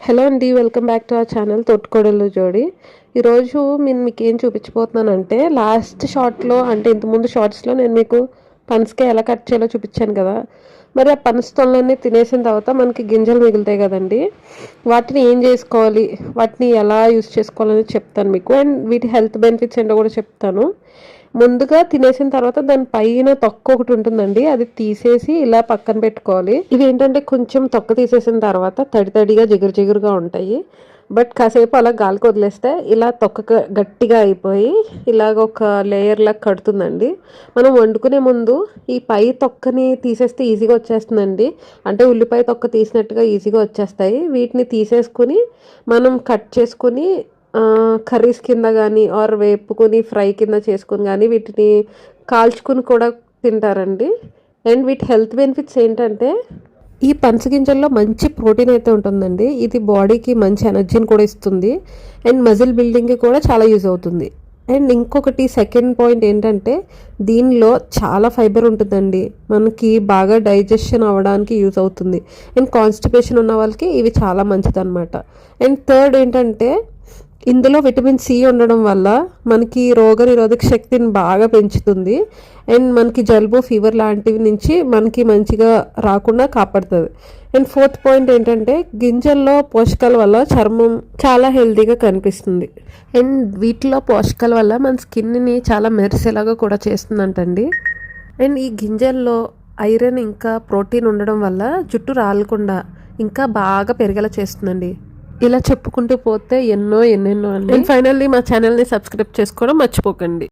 Hello అండి, welcome back to our channel తోటకోడలు జోడి. ఈరోజు నేను మీకు ఏం చూపించబోతున్నానంటే లాస్ట్ షార్ట్లో అంటే ఇంతకుముందు షార్ట్స్లో నేను మీకు పనసకాయ ఎలా కట్ చేయాలో చూపించాను కదా. మరి ఆ పనస తొనలన్నీ తినేసిన తర్వాత మనకి గింజలు మిగులుతాయి కదండి. వాటిని ఏం చేసుకోవాలి, వాటిని ఎలా యూస్ చేసుకోవాలని చెప్తాను మీకు. అండ్ వీటి హెల్త్ బెనిఫిట్స్ ఏంటో కూడా చెప్తాను. ముందుగా తినేసిన తర్వాత దాని పైన తొక్క ఒకటి ఉంటుందండి, అది తీసేసి ఇలా పక్కన పెట్టుకోవాలి. ఇవి ఏంటంటే కొంచెం తొక్క తీసేసిన తర్వాత తడి తడిగా జిగురు జిగురుగా ఉంటాయి. బట్ కాసేపు అలా గాలికి వదిలేస్తే ఇలా తొక్క గట్టిగా అయిపోయి ఇలాగ ఒక లేయర్ లాగా కడుతుందండి. మనం వండుకునే ముందు ఈ పై తొక్కని తీసేస్తే ఈజీగా వచ్చేస్తుందండి. అంటే ఉల్లిపాయ తొక్క తీసినట్టుగా ఈజీగా వచ్చేస్తాయి. వీటిని తీసేసుకుని మనం కట్ చేసుకుని కర్రీస్ కింద కానీ ఆర్ వేపుకొని ఫ్రై కింద చేసుకుని కానీ వీటిని కాల్చుకుని కూడా తింటారండి. అండ్ వీటి హెల్త్ బెనిఫిట్స్ ఏంటంటే ఈ పనసగింజల్లో మంచి ప్రోటీన్ అయితే ఉంటుందండి. ఇది బాడీకి మంచి ఎనర్జీని కూడా ఇస్తుంది. అండ్ మజిల్ బిల్డింగ్కి కూడా చాలా యూజ్ అవుతుంది. అండ్ ఇంకొకటి సెకండ్ పాయింట్ ఏంటంటే దీనిలో చాలా ఫైబర్ ఉంటుందండి, మనకి బాగా డైజెషన్ అవ్వడానికి యూజ్ అవుతుంది. అండ్ కాన్స్టిపేషన్ ఉన్న వాళ్ళకి ఇవి చాలా మంచిది అనమాట. అండ్ థర్డ్ ఏంటంటే ఇందులో విటమిన్ సి ఉండడం వల్ల మనకి రోగనిరోధక శక్తిని బాగా పెంచుతుంది. అండ్ మనకి జలుబు ఫీవర్ లాంటివి నుంచి మనకి మంచిగా రాకుండా కాపాడుతుంది. అండ్ ఫోర్త్ పాయింట్ ఏంటంటే గింజల్లో పోషకాల వల్ల చర్మం చాలా హెల్తీగా కనిపిస్తుంది. అండ్ వీటిలో పోషకాల వల్ల మన స్కిన్ని చాలా మెరిసేలాగా కూడా చేస్తుందంటండి. అండ్ ఈ గింజల్లో ఐరన్ ఇంకా ప్రోటీన్ ఉండడం వల్ల జుట్టు రాలకుండా ఇంకా బాగా పెరిగేలా చేస్తుందండి. ఇలా చెప్పుకుంటూ పోతే ఎన్నెన్నో అండి. అండ్ ఫైనల్లీ మా ఛానల్ని సబ్స్క్రైబ్ చేసుకోవడం మర్చిపోకండి.